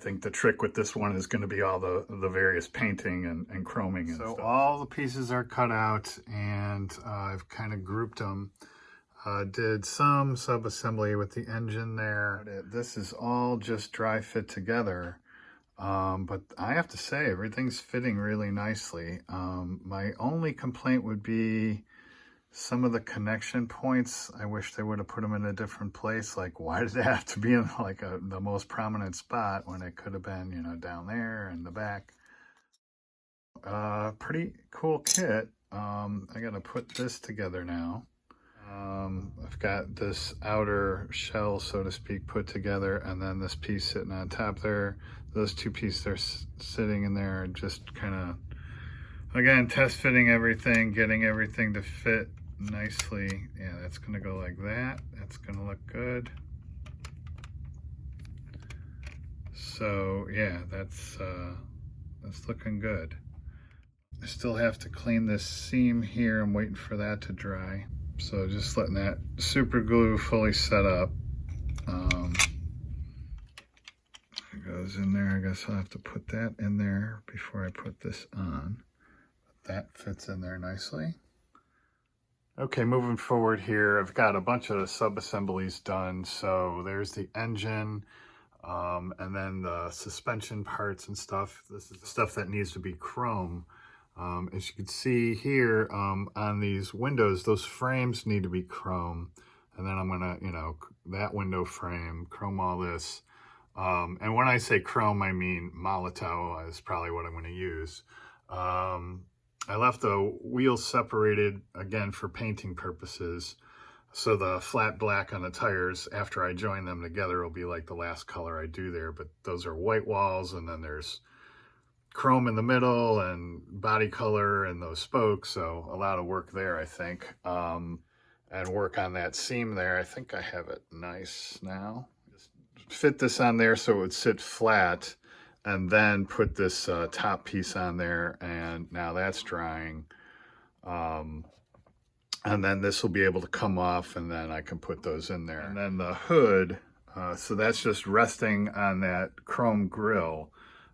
think the trick with this one is going to be all the various painting and chroming and stuff. So all the pieces are cut out, and I've kind of grouped them. Did some sub-assembly with the engine there. This is all just dry fit together, but I have to say everything's fitting really nicely. My only complaint would be some of the connection points. I wish they would have put them in a different place. Like, why did it have to be in like the most prominent spot when it could have been, you know, down there in the back? Pretty cool kit. I gotta put this together now. I've got this outer shell, so to speak, put together, and then this piece sitting on top there. Those two pieces are sitting in there, just kind of, again, test fitting everything, getting everything to fit nicely. Yeah, that's gonna go like that. That's gonna look good. So yeah, that's looking good. I still have to clean this seam here. I'm waiting for that to dry. So just letting that super glue fully set up. It goes in there. I guess I'll have to put that in there before I put this on. That fits in there nicely. Okay, moving forward here, I've got a bunch of sub-assemblies done. So there's the engine, and then the suspension parts and stuff. This is the stuff that needs to be chrome. As you can see here, on these windows, those frames need to be chrome. And then I'm gonna, you know, that window frame, chrome all this. And when I say chrome, I mean Molotow is probably what I'm gonna use. I left the wheels separated, again, for painting purposes. So the flat black on the tires, after I join them together, will be like the last color I do there. But those are white walls, and then there's chrome in the middle and body color and those spokes. So a lot of work there, I think. And work on that seam there. I think I have it nice now. Just fit this on there so it would sit flat, and then put this top piece on there, and now that's drying. And then this will be able to come off, and then I can put those in there. And then the hood, so that's just resting on that chrome grill.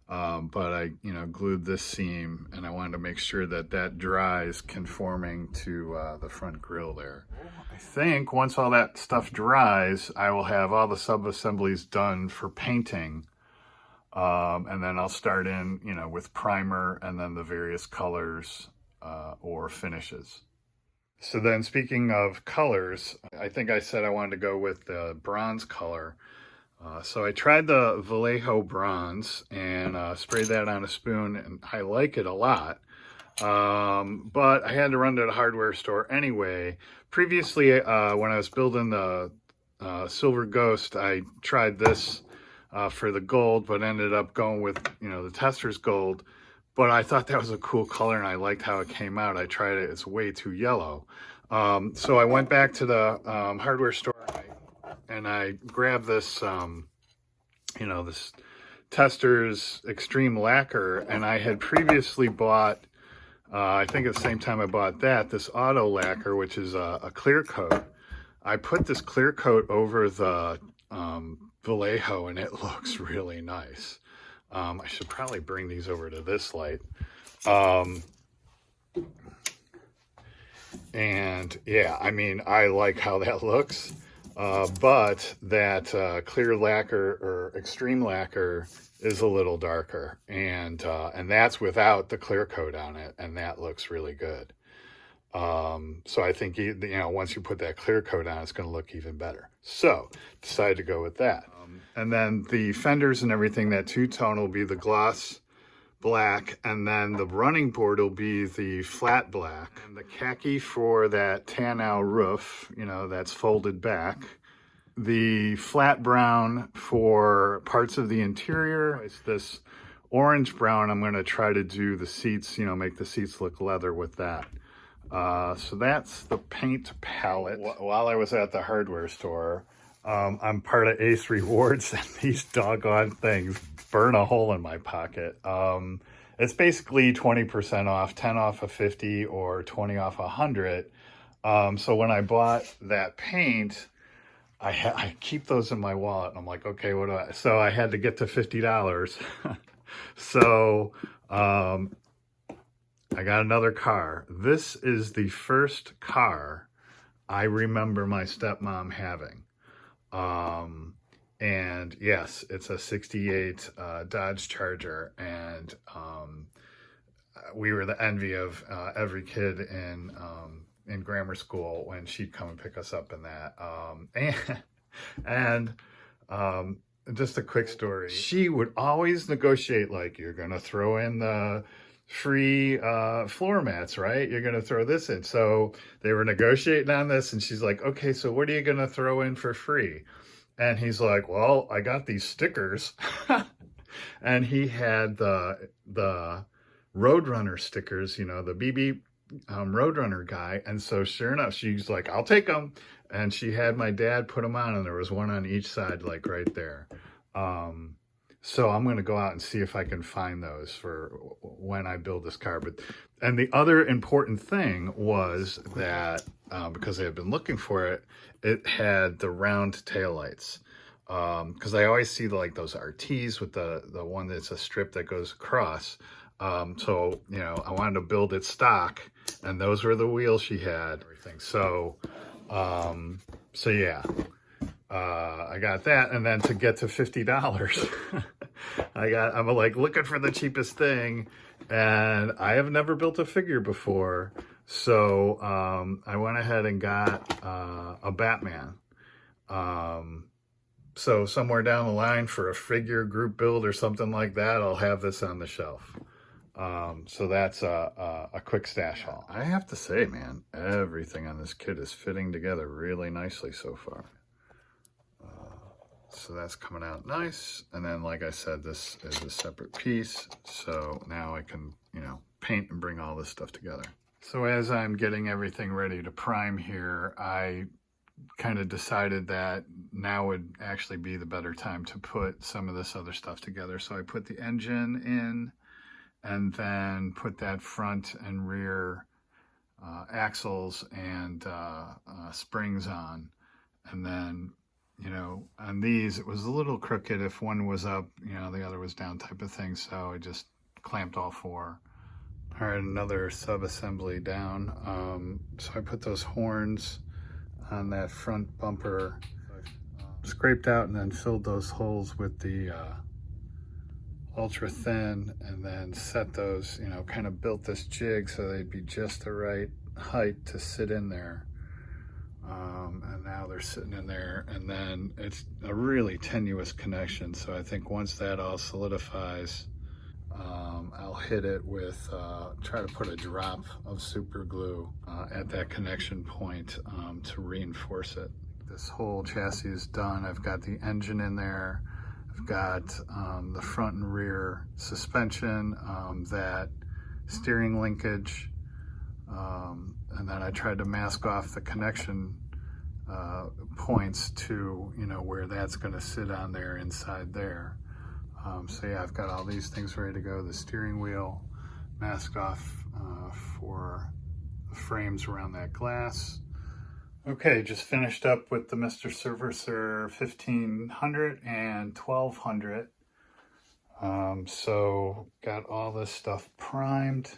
But I, you know, glued this seam, and I wanted to make sure that that dries conforming to the front grille there. I think once all that stuff dries, I will have all the sub-assemblies done for painting. And then I'll start in, you know, with primer and then the various colors or finishes. So then, speaking of colors, I think I said I wanted to go with the bronze color. So I tried the Vallejo bronze and sprayed that on a spoon, and I like it a lot. But I had to run to the hardware store anyway. Previously, when I was building the Silver Ghost, I tried this for the gold, but ended up going with, you know, the Tester's gold. But I thought that was a cool color, and I liked how it came out. I tried it. It's way too yellow. So I went back to the hardware store, and I grabbed this, you know, this Tester's Extreme Lacquer, and I had previously bought, I think at the same time I bought that, this Auto Lacquer, which is a clear coat. I put this clear coat over the Vallejo, and it looks really nice. I should probably bring these over to this light. And yeah, I mean, I like how that looks. But that clear lacquer or extreme lacquer is a little darker, and that's without the clear coat on it, and that looks really good. So I think, you know, once you put that clear coat on, it's going to look even better. So decided to go with that. And then the fenders and everything, that two-tone will be the gloss black, and then the running board will be the flat black. And the khaki for that tan-owl roof, you know, that's folded back. The flat brown for parts of the interior. It's this orange brown. I'm going to try to do the seats, you know, make the seats look leather with that. So that's the paint palette. While I was at the hardware store, I'm part of Ace Rewards, and these doggone things burn a hole in my pocket. It's basically 20% off, 10 off of 50 or 20 off 100. So when I bought that paint, I keep those in my wallet. And I'm like, okay, what do I? So I had to get to $50. So I got another car. This is the first car I remember my stepmom having. And yes, it's a 68 Dodge Charger. And we were the envy of every kid in grammar school when she'd come and pick us up in that. And just a quick story. She would always negotiate, like, you're going to throw in the free floor mats, right? You're going to throw this in. So they were negotiating on this, and she's like, okay, so what are you going to throw in for free? And he's like, well, I got these stickers. And he had the Roadrunner stickers, you know, the BB Roadrunner guy. And so sure enough, she's like, I'll take them. And she had my dad put them on, and there was one on each side, like right there. So I'm going to go out and see if I can find those for when I build this car. And the other important thing was that because I had been looking for it, it had the round taillights. Because I always see like those RTs with the one that's a strip that goes across. So, you know, I wanted to build it stock, and those were the wheels she had. Everything. So yeah. I got that, and then to get to $50, I'm like looking for the cheapest thing, and I have never built a figure before, so I went ahead and got a Batman. So somewhere down the line for a figure group build or something like that, I'll have this on the shelf. So that's a quick stash haul. I have to say, man, everything on this kit is fitting together really nicely so far. So that's coming out nice. And then, like I said, this is a separate piece. So now I can, you know, paint and bring all this stuff together. So as I'm getting everything ready to prime here, I kind of decided that now would actually be the better time to put some of this other stuff together. So I put the engine in, and then put that front and rear axles and springs on. And then, you know, on these, it was a little crooked. If one was up, you know, the other was down type of thing. So I just clamped all four. All right, another sub-assembly down. So I put those horns on that front bumper, scraped out and then filled those holes with the ultra thin, and then set those, you know, kind of built this jig so they'd be just the right height to sit in there. And now they're sitting in there, and then it's a really tenuous connection. So I think once that all solidifies, I'll hit it with, try to put a drop of super glue at that connection point to reinforce it. This whole chassis is done. I've got the engine in there. I've got the front and rear suspension, that steering linkage, and then I tried to mask off the connection points to, you know, where that's going to sit on there inside there. So yeah, I've got all these things ready to go. The steering wheel masked off for the frames around that glass. Okay, just finished up with the Mr. Servicer 1500 and 1200. So got all this stuff primed.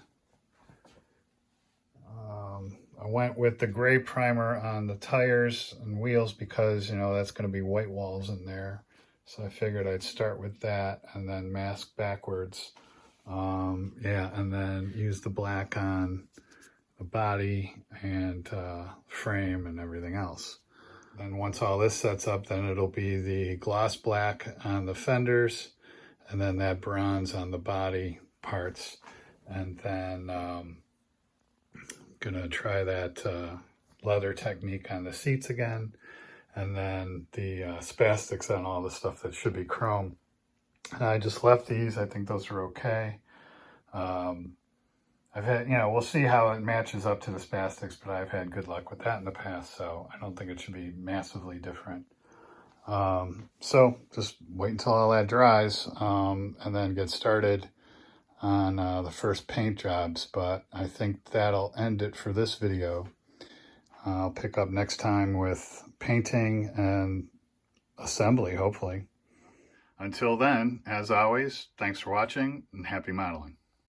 I went with the gray primer on the tires and wheels because, you know, that's going to be white walls in there. So I figured I'd start with that and then mask backwards. Yeah, and then use the black on the body and frame and everything else. Then once all this sets up, then it'll be the gloss black on the fenders, and then that bronze on the body parts. And then gonna try that leather technique on the seats again, and then the spastics on all the stuff that should be chrome. And I just left these. I think those are okay. I've had, you know, we'll see how it matches up to the spastics, but I've had good luck with that in the past, so I don't think it should be massively different. So just wait until all that dries, and then get started on the first paint jobs. But I think that'll end it for this video. I'll pick up next time with painting and assembly, hopefully. Until then, as always, thanks for watching and happy modeling.